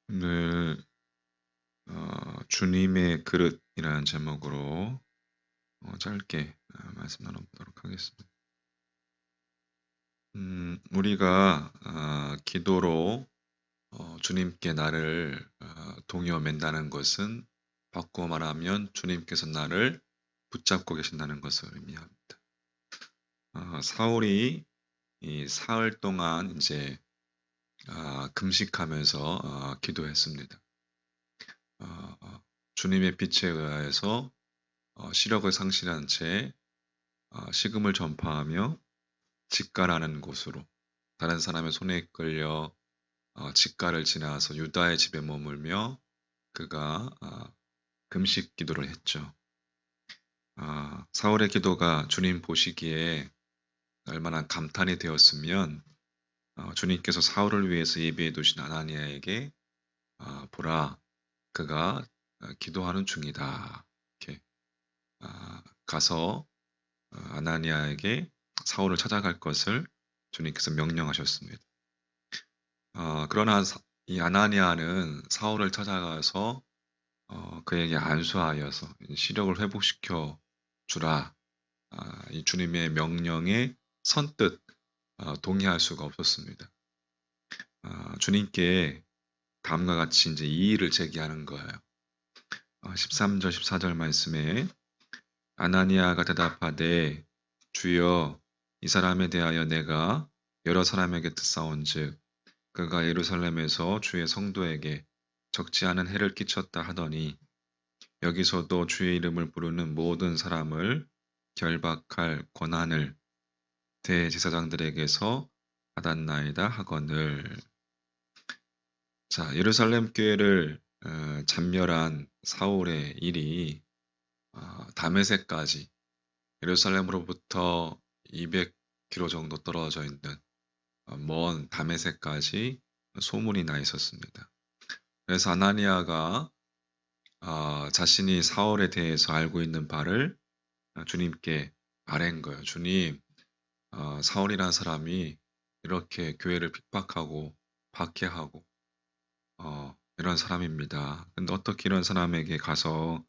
오늘 주님의 그릇이라는 제목으로 짧게 말씀 나눠보도록 하겠습니다. 우리가 기도로 주님께 나를 동요 맨다는 것은 바꾸어 말하면 주님께서 나를 붙잡고 계신다는 것을 의미합니다. 사울이 이 사흘 동안 이제 금식하면서 기도했습니다. 주님의 빛에 의하여서 시력을 상실한 채 식음을 전파하며 직가라는 곳으로 다른 사람의 손에 이끌려 직가를 지나서 유다의 집에 머물며 그가 금식 기도를 했죠. 사울의 기도가 주님 보시기에 얼마나 감탄이 되었으면 주님께서 사울을 위해서 예비해 두신 아나니아에게 보라 그가 기도하는 중이다. 이렇게 가서 아나니아에게 사울을 찾아갈 것을 주님께서 명령하셨습니다. 그러나 이 아나니아는 사울을 찾아가서 그에게 안수하여서 시력을 회복시켜 주라. 이 주님의 명령에 선뜻 동의할 수가 없었습니다. 주님께 다음과 같이 이제 이의를 제기하는 거예요. 13절, 14절 말씀에 아나니아가 대답하되 주여 이 사람에 대하여 내가 여러 사람에게 듣사온즉 그가 예루살렘에서 주의 성도에게 적지 않은 해를 끼쳤다 하더니 여기서도 주의 이름을 부르는 모든 사람을 결박할 권한을 대제사장들에게서 받았나이다 하거늘. 자, 예루살렘 교회를 잔멸한 사울의 일이 다메섹까지 예루살렘으로부터 200km 정도 떨어져 있는 먼 다메섹까지 소문이 나 있었습니다. 그래서 아나니아가 자신이 사울에 대해서 알고 있는 바를 주님께 아뢰는 거예요. 주님, 사울이라는 사람이 이렇게 교회를 핍박하고 박해하고 이런 사람입니다. 근데 어떻게 이런 사람에게 가서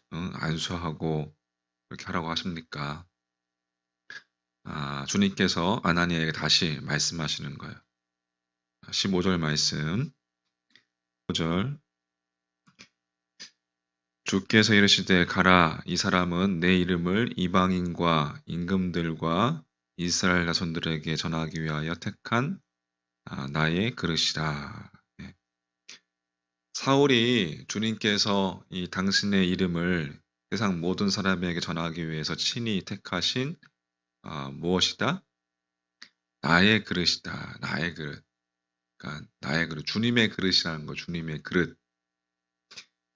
안수하고 그렇게 하라고 하십니까? 주님께서 아나니아에게 다시 말씀하시는 거예요. 15절 말씀, 5절 주께서 이르시되 가라 이 사람은 내 이름을 이방인과 임금들과 이스라엘 자손들에게 전하기 위하여 택한 나의 그릇이라. 예. 사울이 주님께서 이 당신의 이름을 세상 모든 사람에게 전하기 위해서 친히 택하신 무엇이다? 나의 그릇이다. 나의 그릇. 그러니까 나의 그릇. 주님의 그릇이라는 거. 주님의 그릇.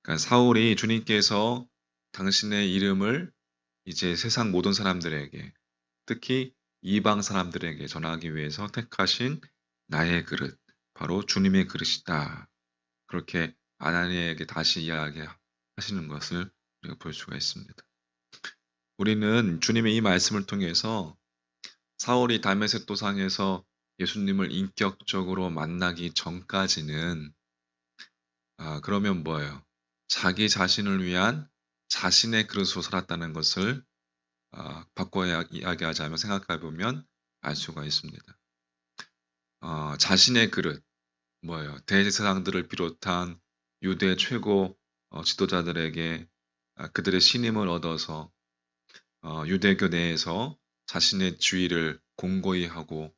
그러니까 사울이 주님께서 당신의 이름을 이제 세상 모든 사람들에게 특히 이방 사람들에게 전하기 위해서 택하신 나의 그릇. 바로 주님의 그릇이다. 그렇게 아나니아에게 다시 이야기하시는 것을 우리가 볼 수가 있습니다. 우리는 주님의 이 말씀을 통해서 사울이 다메섹 도상에서 예수님을 인격적으로 만나기 전까지는 그러면 뭐예요? 자기 자신을 위한 자신의 그릇으로 살았다는 것을 바꿔 이야기하자면 생각해 보면 알 수가 있습니다. 자신의 그릇 뭐예요? 대제사장들을 비롯한 유대 최고 지도자들에게 그들의 신임을 얻어서 유대교 내에서 자신의 지위를 공고히 하고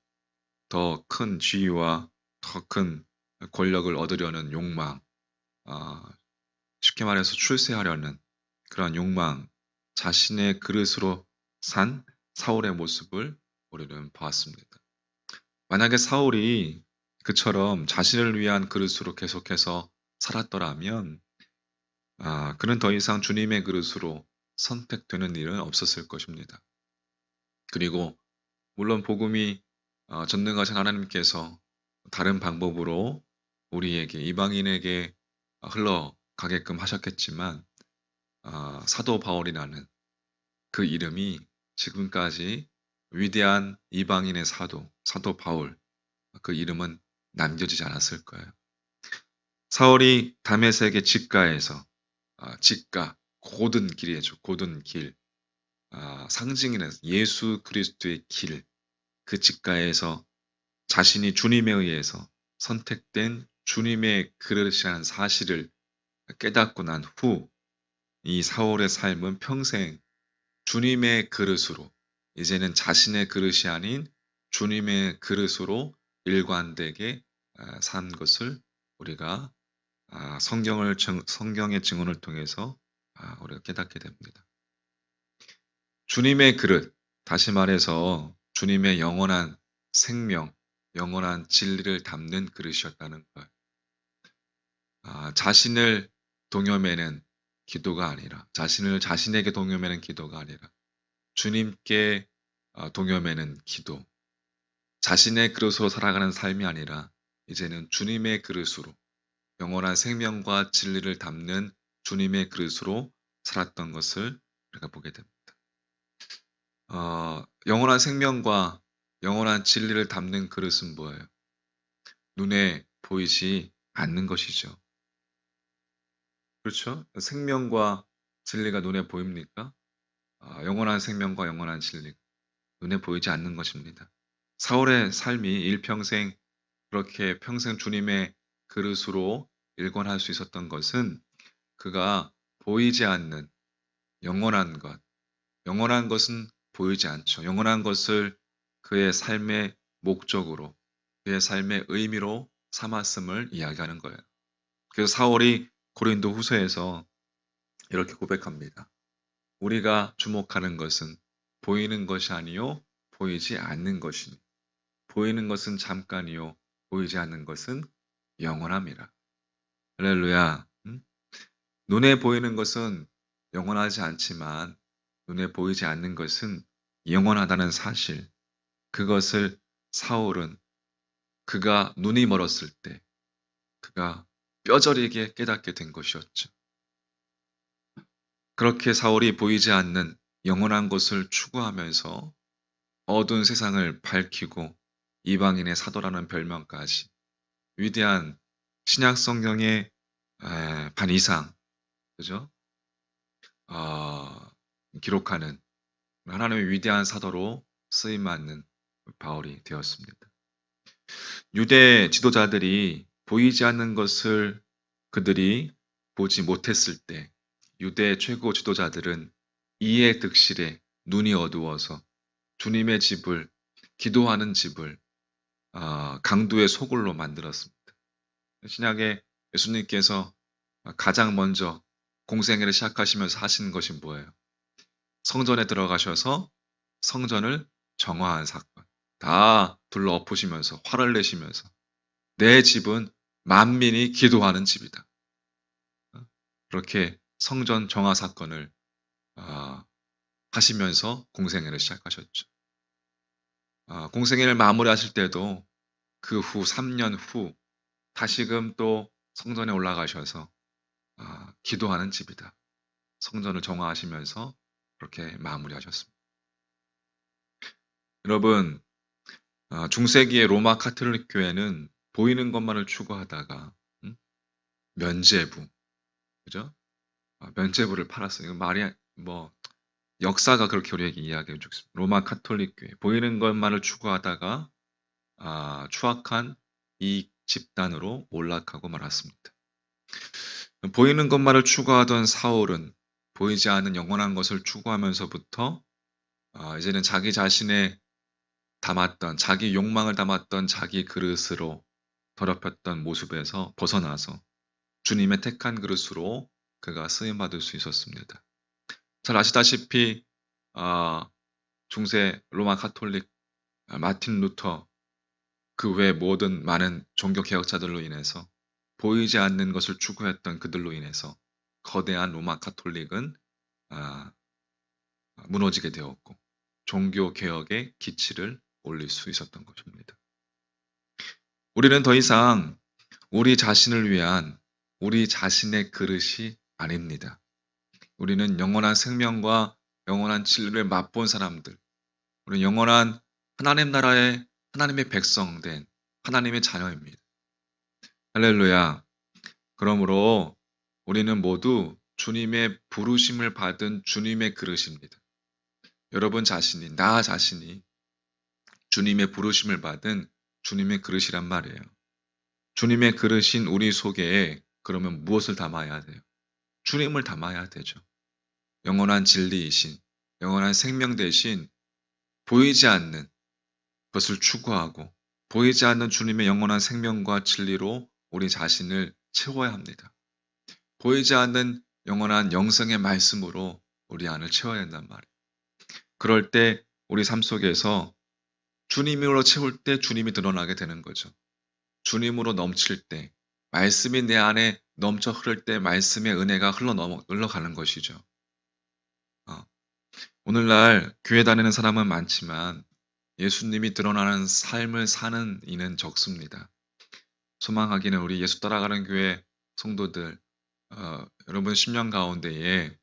더 큰 지위와 더 큰 권력을 얻으려는 욕망, 쉽게 말해서 출세하려는 그런 욕망, 자신의 그릇으로 산 사울의 모습을 우리는 보았습니다. 만약에 사울이 그처럼 자신을 위한 그릇으로 계속해서 살았더라면 그는 더 이상 주님의 그릇으로 선택되는 일은 없었을 것입니다. 그리고 물론 복음이 전능하신 하나님께서 다른 방법으로 우리에게 이방인에게 흘러가게끔 하셨겠지만 사도 바울이라는 그 이름이 지금까지 위대한 이방인의 사도 바울 그 이름은 남겨지지 않았을 거예요. 사울이 다메섹의 직가에서 직가 고든 길이죠. 고든 길. 상징이는 예수 그리스도의 길. 그 직가에서 자신이 주님에 의해서 선택된 주님의 그릇이라는 사실을 깨닫고 난 후 이 사울의 삶은 평생 주님의 그릇으로 이제는 자신의 그릇이 아닌 주님의 그릇으로 일관되게 산 것을 우리가 성경의 증언을 통해서 우리가 깨닫게 됩니다. 주님의 그릇, 다시 말해서 주님의 영원한 생명, 영원한 진리를 담는 그릇이었다는 것. 자신을 동여매는 기도가 아니라, 자신에게 동여매는 기도가 아니라, 주님께 동여매는 기도, 자신의 그릇으로 살아가는 삶이 아니라, 이제는 주님의 그릇으로, 영원한 생명과 진리를 담는 주님의 그릇으로 살았던 것을 우리가 보게 됩니다. 영원한 생명과 영원한 진리를 담는 그릇은 뭐예요? 눈에 보이지 않는 것이죠. 그렇죠? 생명과 진리가 눈에 보입니까? 영원한 생명과 영원한 진리, 눈에 보이지 않는 것입니다. 사울의 삶이 일평생 그렇게 평생 주님의 그릇으로 일관할 수 있었던 것은 그가 보이지 않는 영원한 것, 영원한 것은 보이지 않죠. 영원한 것을 그의 삶의 목적으로, 그의 삶의 의미로 삼았음을 이야기하는 거예요. 그래서 사울이 고린도 후서에서 이렇게 고백합니다. 우리가 주목하는 것은 보이는 것이 아니요 보이지 않는 것이니 보이는 것은 잠깐이요 보이지 않는 것은 영원함이라. 할렐루야. 눈에 보이는 것은 영원하지 않지만 눈에 보이지 않는 것은 영원하다는 사실, 그것을 사울은 그가 눈이 멀었을 때 그가 뼈저리게 깨닫게 된 것이었죠. 그렇게 사울이 보이지 않는 영원한 것을 추구하면서 어두운 세상을 밝히고 이방인의 사도라는 별명까지 위대한 신약 성경의 반 이상, 그죠? 기록하는 하나님의 위대한 사도로 쓰임받는 바울이 되었습니다. 유대 지도자들이 보이지 않는 것을 그들이 보지 못했을 때 유대 최고 지도자들은 이해 득실에 눈이 어두워서 주님의 집을, 기도하는 집을 강도의 소굴로 만들었습니다. 신약에 예수님께서 가장 먼저 공생애를 시작하시면서 하시는 것이 뭐예요? 성전에 들어가셔서 성전을 정화한 사건. 다 둘러 엎으시면서 화를 내시면서 내 집은 만민이 기도하는 집이다. 그렇게 성전 정화 사건을 하시면서 공생애를 시작하셨죠. 공생애를 마무리하실 때도 그 후 3년 후 다시금 또 성전에 올라가셔서 기도하는 집이다. 성전을 정화하시면서 그렇게 마무리하셨습니다. 여러분, 중세기의 로마 카톨릭 교회는 보이는 것만을 추구하다가 면죄부, 그죠? 면죄부를 팔았어요. 이거 말이 뭐 역사가 그렇게 우리에게 이야기해 주고 있습니다. 로마 카톨릭 교회 보이는 것만을 추구하다가 추악한 이 집단으로 몰락하고 말았습니다. 보이는 것만을 추구하던 사울은 보이지 않는 영원한 것을 추구하면서부터 이제는 자기 자신의 담았던 자기 욕망을 담았던 자기 그릇으로 더럽혔던 모습에서 벗어나서 주님의 택한 그릇으로 그가 쓰임받을 수 있었습니다. 잘 아시다시피 중세 로마 카톨릭 마틴 루터 그 외 모든 많은 종교 개혁자들로 인해서 보이지 않는 것을 추구했던 그들로 인해서 거대한 로마 카톨릭은 무너지게 되었고 종교 개혁의 기치를 올릴 수 있었던 것입니다. 우리는 더 이상 우리 자신을 위한 우리 자신의 그릇이 아닙니다. 우리는 영원한 생명과 영원한 진리를 맛본 사람들, 우리는 영원한 하나님 나라의 하나님의 백성된 하나님의 자녀입니다. 할렐루야. 그러므로 우리는 모두 주님의 부르심을 받은 주님의 그릇입니다. 여러분 자신이, 나 자신이 주님의 부르심을 받은 주님의 그릇이란 말이에요. 주님의 그릇인 우리 속에 그러면 무엇을 담아야 돼요? 주님을 담아야 되죠. 영원한 진리이신, 영원한 생명 대신 보이지 않는 것을 추구하고 보이지 않는 주님의 영원한 생명과 진리로 우리 자신을 채워야 합니다. 보이지 않는 영원한 영생의 말씀으로 우리 안을 채워야 된단 말이에요. 그럴 때 우리 삶 속에서 주님으로 채울 때 주님이 드러나게 되는 거죠. 주님으로 넘칠 때, 말씀이 내 안에 넘쳐 흐를 때 말씀의 은혜가 흘러가는 것이죠. 어, 오늘날 교회 다니는 사람은 많지만 예수님이 드러나는 삶을 사는 이는 적습니다. 소망하기는 우리 예수 따라가는 교회 성도들, 여러분 10년 가운데에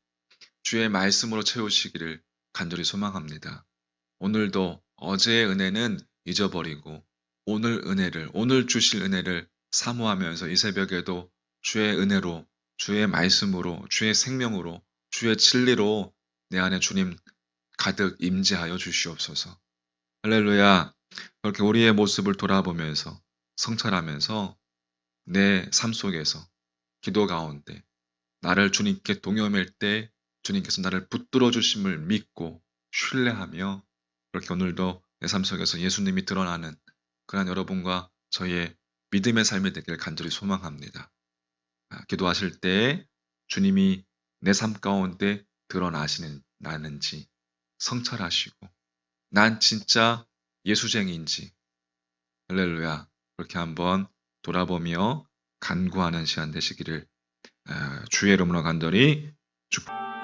주의 말씀으로 채우시기를 간절히 소망합니다. 오늘도 어제의 은혜는 잊어버리고 오늘 주실 은혜를 사모하면서 이 새벽에도 주의 은혜로, 주의 말씀으로, 주의 생명으로, 주의 진리로 내 안에 주님 가득 임재하여 주시옵소서. 할렐루야. 그렇게 우리의 모습을 돌아보면서 성찰하면서 내 삶 속에서 기도 가운데 나를 주님께 동여맬 때 주님께서 나를 붙들어 주심을 믿고 신뢰하며 그렇게 오늘도 내 삶 속에서 예수님이 드러나는 그런 여러분과 저의 믿음의 삶이 되기를 간절히 소망합니다. 기도하실 때 주님이 내 삶 가운데 드러나시는지 성찰하시고 난 진짜 예수쟁이인지 할렐루야 그렇게 한번 돌아보며 간구하는 시간 되시기를 주의 이름으로 간절히 축복합니다.